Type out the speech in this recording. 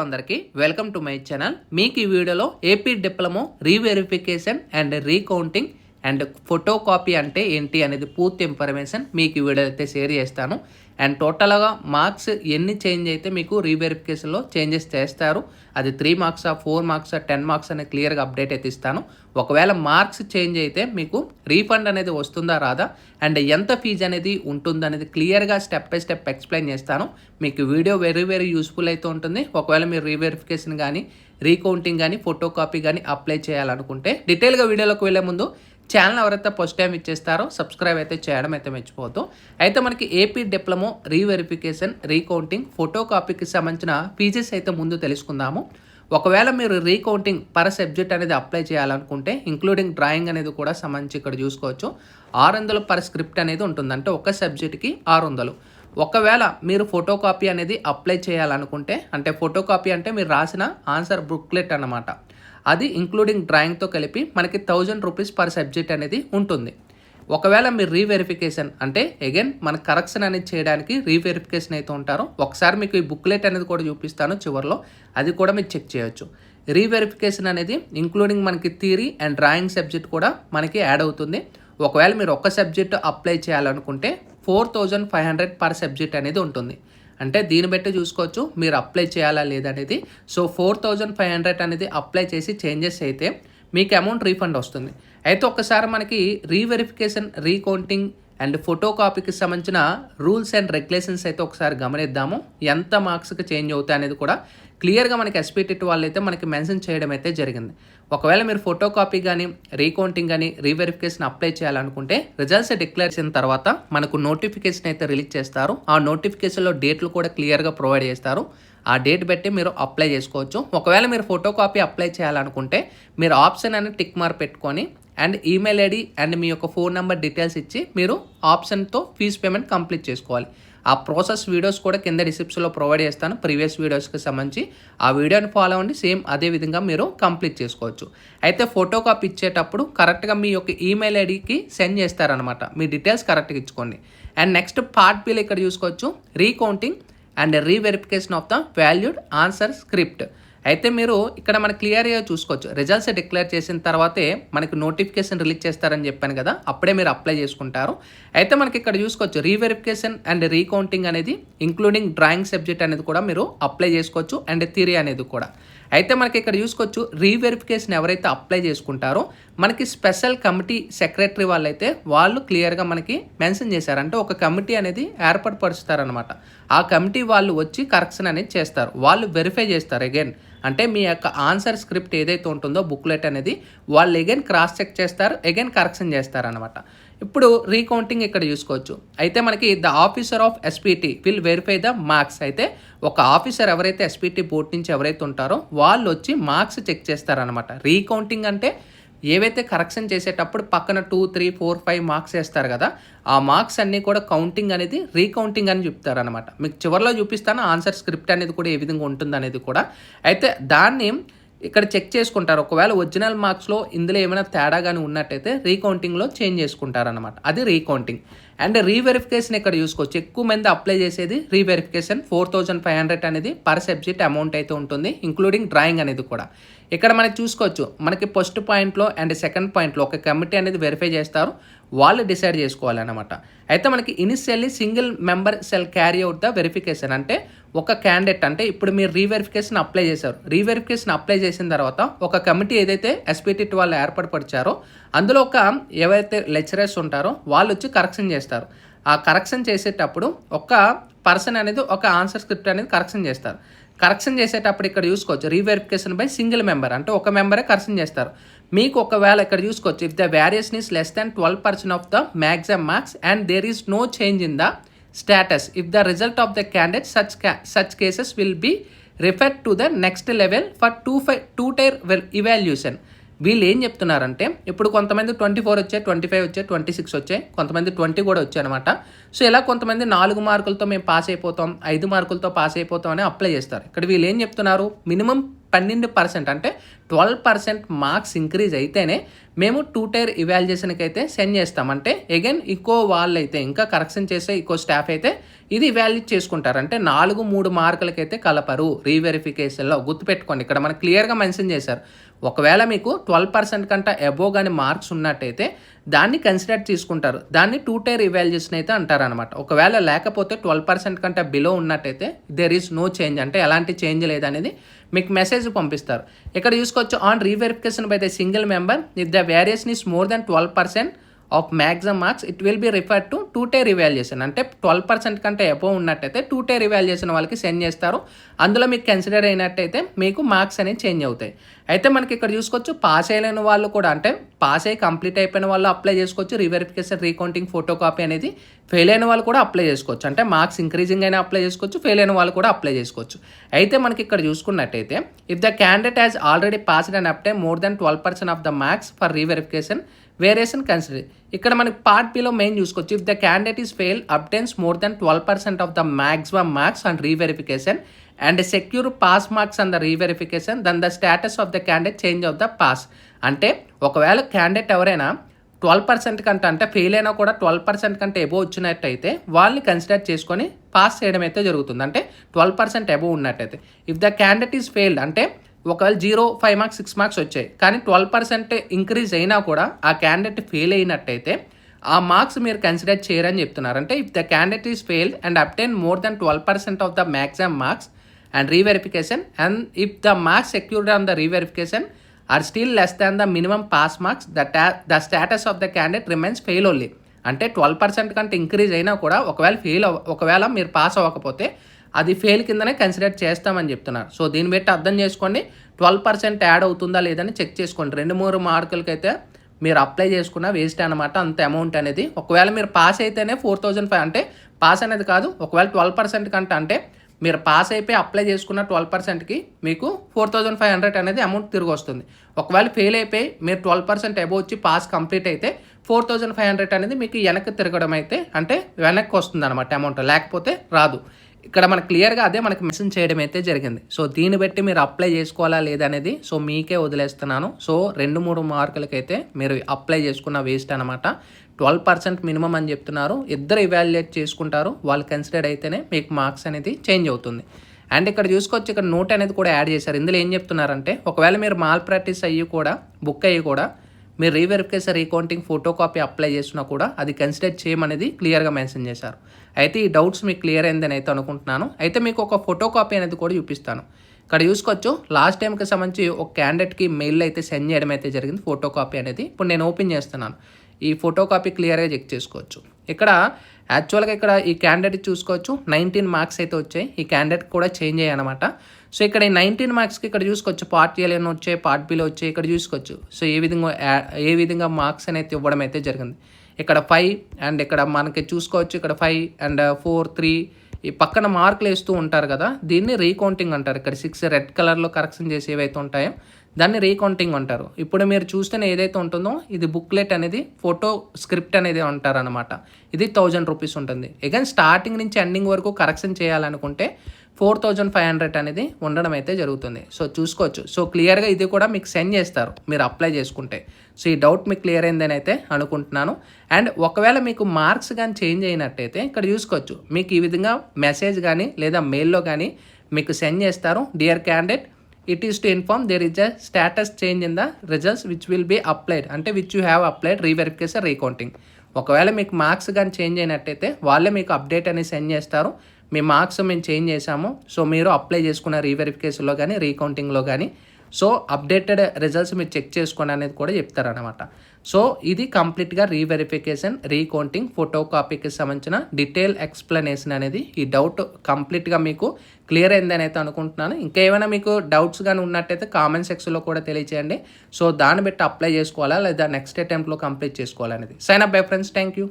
అందరికీ welcome to my channel. మీకు ఈ వీడియోలో AP diploma reverification and recounting and photo copy అంటే ఏంటి అనేది పూర్తి ఇన్ఫర్మేషన్ మీకు ఈ వీడియో అయితే షేర్ చేస్తాను. అండ్ టోటల్గా మార్క్స్ ఎన్ని చేంజ్ అయితే మీకు రీవెరిఫికేషన్లో చేంజెస్ చేస్తారు, అది 3 మార్క్సా 4 మార్క్సా 10 మార్క్స్ అనేది క్లియర్గా అప్డేట్ అయితే ఇస్తాను. ఒకవేళ మార్క్స్ చేంజ్ అయితే మీకు రీఫండ్ అనేది వస్తుందా రాదా, అండ్ ఎంత ఫీజు అనేది ఉంటుంది అనేది క్లియర్గా స్టెప్ బై స్టెప్ ఎక్స్ప్లెయిన్ చేస్తాను. మీకు వీడియో వెరీ యూస్ఫుల్ అయితే ఉంటుంది. ఒకవేళ మీరు రీవెరిఫికేషన్ కానీ రీకౌంటింగ్ కానీ ఫోటో కాపీ కానీ అప్లై చేయాలనుకుంటే డీటెయిల్గా వీడియోలోకి వెళ్ళే ముందు ఛానల్ ఎవరైతే ఫస్ట్ టైం ఇచ్చేస్తారో సబ్స్క్రైబ్ అయితే చేయడం అయితే మర్చిపోవద్దు. అయితే మనకి AP diploma reverification recounting photo కాపీకి సంబంధించిన ఫీజెస్ అయితే ముందు తెలుసుకుందాము. ఒకవేళ మీరు రీకౌంటింగ్ పర్ సబ్జెక్ట్ అనేది అప్లై చేయాలనుకుంటే ఇంక్లూడింగ్ డ్రాయింగ్ అనేది కూడా సంబంధించి ఇక్కడ చూసుకోవచ్చు 600 పర్ స్క్రిప్ట్ అనేది ఉంటుంది. అంటే ఒక సబ్జెక్ట్కి 600. ఒకవేళ మీరు ఫోటో కాపీ అనేది అప్లై చేయాలనుకుంటే, అంటే ఫోటో కాపీ అంటే మీరు రాసిన ఆన్సర్ బుక్లెట్ అన్నమాట, అది ఇంక్లూడింగ్ డ్రాయింగ్తో కలిపి మనకి 1000 రూపీస్ పర్ సబ్జెక్ట్ అనేది ఉంటుంది. ఒకవేళ మీరు రీవెరిఫికేషన్ అంటే అగైన్ మన కరెక్షన్ అనేది చేయడానికి రీవెరిఫికేషన్ అయితే ఉంటారో, ఒకసారి మీకు ఈ బుక్లెట్ అనేది కూడా చూపిస్తాను చివరిలో, అది కూడా మీరు చెక్ చేయొచ్చు. రీవెరిఫికేషన్ అనేది ఇంక్లూడింగ్ మనకి థియరీ అండ్ డ్రాయింగ్ సబ్జెక్ట్ కూడా మనకి యాడ్ అవుతుంది. ఒకవేళ మీరు ఒక్క సబ్జెక్ట్ అప్లై చేయాలనుకుంటే 4500 పర్ సబ్జెక్ట్ అనేది ఉంటుంది. అంటే దీన్ని బట్టి చూసుకోవచ్చు మీరు అప్లై చేయాలా లేదనేది. సో 4500 అనేది అప్లై చేసి చేంజెస్ అయితే మీకు అమౌంట్ రీఫండ్ వస్తుంది. అయితే ఒక్కసారి మనకి రీవెరిఫికేషన్ రీకౌంటింగ్ అండ్ ఫోటో కాపీకి సంబంధించిన రూల్స్ అండ్ రెగ్యులేషన్స్ అయితే ఒకసారి గమనిద్దాము. ఎంత మార్క్స్కి చేంజ్ అవుతాయి అనేది కూడా క్లియర్గా మనకి ఎస్పీటీ వాళ్ళు అయితే మనకి మెన్షన్ చేయడం అయితే జరిగింది. ఒకవేళ మీరు ఫోటో కాపీ కానీ రీకౌంటింగ్ కానీ రీవెరిఫికేషన్ అప్లై చేయాలనుకుంటే రిజల్ట్స్ డిక్లేర్ చేసిన తర్వాత మనకు నోటిఫికేషన్ అయితే రిలీజ్ చేస్తారు. ఆ నోటిఫికేషన్లో డేట్లు కూడా క్లియర్గా ప్రొవైడ్ చేస్తారు. ఆ డేట్ బట్టి మీరు అప్లై చేసుకోవచ్చు. ఒకవేళ మీరు ఫోటో కాపీ అప్లై చేయాలనుకుంటే మీరు ఆప్షన్ అని టిక్ మార్క్ పెట్టుకొని అండ్ ఈమెయిల్ ఐడి అండ్ మీ యొక్క ఫోన్ నెంబర్ డీటెయిల్స్ ఇచ్చి మీరు ఆప్షన్తో ఫీజు పేమెంట్ కంప్లీట్ చేసుకోవాలి. ఆ ప్రాసెస్ వీడియోస్ కూడా కింద డిస్క్రిప్షన్లో ప్రొవైడ్ చేస్తాను, ప్రీవియస్ వీడియోస్కి సంబంధించి. ఆ వీడియోని ఫాలో అవ్వండి, సేమ్ అదే విధంగా మీరు కంప్లీట్ చేసుకోవచ్చు. అయితే ఫోటో కాపీ ఇచ్చేటప్పుడు కరెక్ట్గా మీ యొక్క ఈమెయిల్ ఐడికి సెండ్ చేస్తారనమాట, మీ డీటెయిల్స్ కరెక్ట్గా ఇచ్చుకోండి. అండ్ నెక్స్ట్ పార్ట్ బిల్ ఇక్కడ చూసుకోవచ్చు, recounting and reverification of the valued answer script. అయితే మీరు ఇక్కడ మనకి క్లియర్గా చూసుకోవచ్చు, రిజల్ట్స్ డిక్లేర్ చేసిన తర్వాతే మనకి నోటిఫికేషన్ రిలీజ్ చేస్తారని చెప్పాను కదా, అప్పుడే మీరు అప్లై చేసుకుంటారు. అయితే మనకి ఇక్కడ చూసుకోవచ్చు రీవెరిఫికేషన్ అండ్ రీకౌంటింగ్ అనేది ఇంక్లూడింగ్ డ్రాయింగ్ సబ్జెక్ట్ అనేది కూడా మీరు అప్లై చేసుకోవచ్చు అండ్ థియరీ అనేది కూడా. అయితే మనకి ఇక్కడ చూసుకోవచ్చు రీవెరిఫికేషన్ ఎవరైతే అప్లై చేసుకుంటారో మనకి స్పెషల్ కమిటీ సెక్రటరీ వాళ్ళైతే వాళ్ళు క్లియర్గా మనకి మెన్షన్ చేశారు. అంటే ఒక కమిటీ అనేది ఏర్పరపరుస్తారనమాట. ఆ కమిటీ వాళ్ళు వచ్చి కరెక్షన్ అనేది చేస్తారు, వాళ్ళు వెరిఫై చేస్తారు అగైన్. అంటే మీ యొక్క ఆన్సర్ స్క్రిప్ట్ ఏదైతే ఉంటుందో బుక్లెట్ అనేది వాళ్ళు అగైన్ క్రాస్ చెక్ చేస్తారు, అగైన్ కరెక్షన్ చేస్తారనమాట. ఇప్పుడు రీకౌంటింగ్ ఇక్కడ చూసుకోవచ్చు. అయితే మనకి the officer of SPT will verify the marks. అయితే ఒక ఆఫీసర్ ఎవరైతే ఎస్పీటీ బోర్డు నుంచి ఎవరైతే ఉంటారో వాళ్ళు వచ్చి మార్క్స్ చెక్ చేస్తారనమాట. రీకౌంటింగ్ అంటే ఏవైతే కరెక్షన్ చేసేటప్పుడు పక్కన 2, 3, 4, 5 మార్క్స్ వేస్తారు కదా, ఆ మార్క్స్ అన్నీ కూడా కౌంటింగ్ అనేది రీకౌంటింగ్ అని చెప్తారనమాట. మీకు చివరిలో చూపిస్తాను ఆన్సర్ స్క్రిప్ట్ అనేది కూడా ఏ విధంగా ఉంటుంది అనేది కూడా. అయితే దాన్ని ఇక్కడ చెక్ చేసుకుంటారు. ఒకవేళ ఒరిజినల్ మార్క్స్లో ఇందులో ఏమైనా తేడా కానీ ఉన్నట్టయితే రీకౌంటింగ్లో చేంజ్ చేసుకుంటారనమాట, అది రీకౌంటింగ్. అండ్ రీవెరిఫికేషన్ ఇక్కడ చూసుకోవచ్చు, ఎక్కువ మంది అప్లై చేసేది రీవెరిఫికేషన్ 4500 అనేది పర్ సబ్జెక్ట్ అమౌంట్ అయితే ఉంటుంది, ఇంక్లూడింగ్ డ్రాయింగ్ అనేది కూడా. ఇక్కడ మనకి చూసుకోవచ్చు, మనకి ఫస్ట్ పాయింట్లో అండ్ సెకండ్ పాయింట్లో ఒక కమిటీ అనేది వెరిఫై చేస్తారు, వాళ్ళు డిసైడ్ చేసుకోవాలన్నమాట. అయితే మనకి initially single member cell carry out the verification. అంటే ఒక క్యాండిడేట్, అంటే ఇప్పుడు మీరు రీవెరిఫికేషన్ అప్లై చేశారు, రీవెరిఫికేషన్ అప్లై చేసిన తర్వాత ఒక కమిటీ ఏదైతే ఎస్పీటీ వాళ్ళు ఏర్పరపరిచారో అందులో ఏవైతే లెక్చరర్స్ ఉంటారో వాళ్ళు వచ్చి కరెక్షన్ చేస్తారు. ఆ కరెక్షన్ చేసేటప్పుడు ఒక పర్సన్ అనేది ఒక ఆన్సర్ స్క్రిప్ట్ అనేది కరెక్షన్ చేస్తారు. కరెక్షన్ చేసేటప్పుడు ఇక్కడ చూసుకోవచ్చు రీవెరిఫికేషన్ బై సింగిల్ మెంబర్, అంటే ఒక మెంబరే కరెక్షన్ చేస్తారు. మీకు ఒకవేళ ఇక్కడ చూసుకోవచ్చు, if the variation is less than 12% of the maximum marks and there is no change in the status if the result of the candidate such cases will be referred to the next level for two-tier evaluation. వీళ్ళు ఏం చెప్తున్నారంటే ఇప్పుడు కొంతమంది 24 వచ్చాయి, 25 వచ్చాయి, 26 వచ్చాయి, కొంతమంది 20 కూడా వచ్చాయి అనమాట. సో ఇలా కొంతమంది 4 మార్కులతో మేము పాస్ అయిపోతాం, 5 మార్కులతో పాస్ అయిపోతాం అని అప్లై చేస్తారు. ఇక్కడ వీళ్ళు ఏం చెప్తున్నారు, మినిమం 12% అంటే 12% మార్క్స్ ఇంక్రీజ్ అయితేనే మేము 2 టైర్ ఇవాల్యుయేషన్కి అయితే సెండ్ చేస్తాం. అంటే అగైన్ ఇంకో వాళ్ళు అయితే ఇంకా కరెక్షన్ చేసే ఇంకో స్టాఫ్ అయితే ఇది ఇవాల్యుయేట్ చేసుకుంటారు. అంటే 3 మార్కులకైతే కలపరు రీవెరిఫికేషన్లో. గుర్తుపెట్టుకోండి, ఇక్కడ మనకు క్లియర్గా మెన్షన్ చేశారు. ఒకవేళ మీకు 12% కంటే అబోవ్ కానీ మార్క్స్ ఉన్నట్టయితే దాన్ని కన్సిడర్ తీసుకుంటారు. దాన్ని 2 టైర్ ఇవాల్యుయేషన్ అయితే అంటారనమాట. ఒకవేళ లేకపోతే 12% కంటే బిలో ఉన్నట్టయితే దేర్ ఈస్ నో చేంజ్, అంటే ఎలాంటి చేంజ్ లేదనేది మీకు మెసేజ్ పంపిస్తారు. ఇక్కడ చూసుకోవచ్చు, on reverification by the single member if the variation is more than 12% of maximum marks it will be refer to 2 tier evaluation. అంటే 12% కంటే అబోవ్ ఉన్నట్టయితే 2 టైర్ ఇవాల్యుయేషన్ వాళ్ళకి సెండ్ చేస్తారు. అందులో మీకు కన్సిడర్ అయినట్టయితే మీకు మార్క్స్ అనేవి చేంజ్ అవుతాయి. అయితే మనకి ఇక్కడ చూసుకోవచ్చు, పాస్ అయిన వాళ్ళు కూడా, అంటే పాస్ అయ్యి కంప్లీట్ అయిపోయిన వాళ్ళు అప్లై చేసుకోవచ్చు రీవెరిఫికేషన్ రీకౌంటింగ్ ఫోటో కాపీ అనేది. ఫెయిల్ అయిన వాళ్ళు కూడా అప్లై చేసుకోవచ్చు. అంటే మార్క్స్ ఇంక్రీజింగ్ అయినా అప్లై చేసుకోవచ్చు, ఫెయిల్ అయిన వాళ్ళు కూడా అప్లై చేసుకోవచ్చు. అయితే మనకి ఇక్కడ చూసుకున్నట్టయితే if the candidate has already passed and obtain more than 12% of the marks for reverification variation consider. ఇక్కడ మనకి పార్ట్ బిలో మెయిన్ చూసుకోవచ్చు, if the candidate is fail obtains more than 12% of the maximum marks and reverification and secure pass marks and the reverification then the status of the candidate change of the pass. అంటే ఒకవేళ candidate ఎవరైనా 12% కంటే, అంటే fail అయినా కూడా 12% కంటే above వచ్చినట్టయితే వాళ్ళని కన్సిడర్ చేసుకొని పాస్ చేయడం అయితే జరుగుతుంది. అంటే 12% ఎబో ఉన్నట్టయితే. If the candidate is failed, అంటే ఒకవేళ 0, 5 మార్క్స్ 6 మార్క్స్ వచ్చాయి కానీ 12% ఇంక్రీజ్ అయినా కూడా ఆ క్యాండిడేట్ ఫెయిల్ అయినట్టయితే ఆ మార్క్స్ మీరు కన్సిడర్ చేయరని చెప్తున్నారు. అంటే if the candidate is failed and obtain more than 12% of the maximum marks and reverification and if the marks secured on the reverification are still less than the minimum pass marks the status of the candidate remains fail only. అంటే 12% కంటే increase అయినా కూడా ఒకవేళ మీరు pass అవ్వకపోతే అది fail కిందనే consider చేస్తామని చెప్తున్నారు. సో దీన్ని బట్టి అర్థం చేసుకోండి, 12% యాడ్ అవుతుందా లేదని చెక్ చేసుకోండి. 2-3 మార్కులకైతే మీరు అప్లై చేసుకున్న వేస్ట్ అనమాట అంత అమౌంట్ అనేది. ఒకవేళ మీరు పాస్ అయితేనే 4,500, అంటే పాస్ అనేది కాదు, ఒకవేళ 12% కంటే, అంటే మీరు పాస్ అయిపోయి అప్లై చేసుకున్న 12%కి మీకు 4,500 అనేది అమౌంట్ తిరిగి వస్తుంది. ఒకవేళ ఫెయిల్ అయిపోయి మీరు 12% అబోవ్ వచ్చి పాస్ కంప్లీట్ అయితే 4,500 అనేది మీకు వెనక్కి తిరగడం అయితే, అంటే వెనక్కి వస్తుంది అనమాట అమౌంట్, లేకపోతే రాదు. ఇక్కడ మనకు క్లియర్గా అదే మనకి మెన్షన్ చేయడం అయితే జరిగింది. సో దీన్ని బట్టి మీరు అప్లై చేసుకోవాలా లేదనేది సో మీకే వదిలేస్తున్నాను. సో 2-3 మార్కులకైతే మీరు అప్లై చేసుకున్న వేస్ట్ అనమాట. 12% మినిమం అని చెప్తున్నారు. ఇద్దరు ఇవాల్యుయేట్ చేసుకుంటారు, వాళ్ళు కన్సిడర్ అయితేనే మీకు మార్క్స్ అనేది చేంజ్ అవుతుంది. అండ్ ఇక్కడ చూసుకోవచ్చు, ఇక్కడ నోట్ అనేది కూడా యాడ్ చేశారు. ఇందులో ఏం చెప్తున్నారంటే ఒకవేళ మీరు మాల్ ప్రాక్టీస్ అయ్యి కూడా బుక్ అయ్యి కూడా మీరు reverification recounting photo copy apply చేసినా కూడా అది కన్సిడర్ చేయమనేది క్లియర్గా మెన్షన్ చేశారు. అయితే ఈ డౌట్స్ మీకు క్లియర్ అయిందని అయితే అనుకుంటున్నాను. అయితే మీకు ఒక ఫోటో కాపీ అనేది కూడా చూపిస్తాను. ఇక్కడ చూసుకోవచ్చు, లాస్ట్ టైంకి సంబంధించి ఒక క్యాండిడేట్కి మెయిల్ అయితే సెండ్ చేయడం అయితే జరిగింది ఫోటో కాపీ అనేది. ఇప్పుడు నేను ఓపెన్ చేస్తున్నాను. ఈ ఫోటో కాపీ క్లియర్గా చెక్ చేసుకోవచ్చు. ఇక్కడ యాక్చువల్గా ఇక్కడ ఈ క్యాండిడేట్ చూసుకోవచ్చు 19 మార్క్స్ అయితే వచ్చాయి. ఈ క్యాండిడేట్ కూడా చేంజ్ అయ్యాయి అనమాట. సో ఇక్కడ ఈ 19 మార్క్స్కి ఇక్కడ చూసుకోవచ్చు పార్ట్ ఏలో వచ్చాయి, పార్ట్ బిలో వచ్చాయి. ఇక్కడ చూసుకోవచ్చు సో ఏ విధంగా మార్క్స్ అనేది ఇవ్వడం అయితే జరిగింది. ఇక్కడ 5 అండ్ ఇక్కడ మనకి చూసుకోవచ్చు ఇక్కడ 5 అండ్ 4, 3 ఈ పక్కన మార్కులు వేస్తూ ఉంటారు కదా, దీన్ని రీకౌంటింగ్ అంటారు. ఇక్కడ 6 రెడ్ కలర్లో కరెక్షన్ చేసి ఏవైతే ఉంటాయో దాన్ని రీకౌంటింగ్ అంటారు. ఇప్పుడు మీరు చూస్తేనే ఏదైతే ఉంటుందో ఇది బుక్లెట్ అనేది ఫోటో స్క్రిప్ట్ అనేది అంటారు అనమాట. ఇది 1000 రూపీస్ ఉంటుంది. అగైన్ స్టార్టింగ్ నుంచి ఎండింగ్ వరకు కరెక్షన్ చేయాలనుకుంటే 4,500 అనేది ఉండడం అయితే జరుగుతుంది. సో చూసుకోవచ్చు. సో క్లియర్గా ఇది కూడా మీకు సెండ్ చేస్తారు మీరు అప్లై చేసుకుంటే. సో ఈ డౌట్ మీకు క్లియర్ అయిందని అయితే అనుకుంటున్నాను. అండ్ ఒకవేళ మీకు మార్క్స్ కానీ చేంజ్ అయినట్టయితే ఇక్కడ చూసుకోవచ్చు, మీకు ఈ విధంగా మెసేజ్ కానీ లేదా మెయిల్లో కానీ మీకు సెండ్ చేస్తారు. Dear candidate, it is to inform there is a status change in the results which will be applied, అంటే which you have applied reverification recounting. ఒకవేళ మీకు మార్క్స్ కానీ చేంజ్ అయినట్టయితే వాళ్ళే మీకు అప్డేట్ అనేది సెండ్ చేస్తారు. మీ మార్క్స్ మేము చేంజ్ చేసాము, సో మీరు అప్లై చేసుకున్న రీవెరిఫికేషన్లో కానీ రీకౌంటింగ్లో కానీ సో అప్డేటెడ్ రిజల్ట్స్ మీరు చెక్ చేసుకోండి అనేది కూడా చెప్తారనమాట. సో ఇది కంప్లీట్గా రీవెరిఫికేషన్ రీకౌంటింగ్ ఫోటో కాపీకి సంబంధించిన డీటెయిల్ ఎక్స్ప్లెనేషన్ అనేది. ఈ డౌట్ కంప్లీట్గా మీకు క్లియర్ అయిందని అయితే అనుకుంటున్నాను. ఇంకా ఏమైనా మీకు డౌట్స్ కానీ ఉన్నట్టయితే కామెంట్ సెక్షన్లో కూడా తెలియచేయండి. సో దాన్ని బట్టి అప్లై చేసుకోవాలా లేదా నెక్స్ట్ అటెంప్ట్లో కంప్లీట్ చేసుకోవాలనేది. Sign up bye friends. Thank you.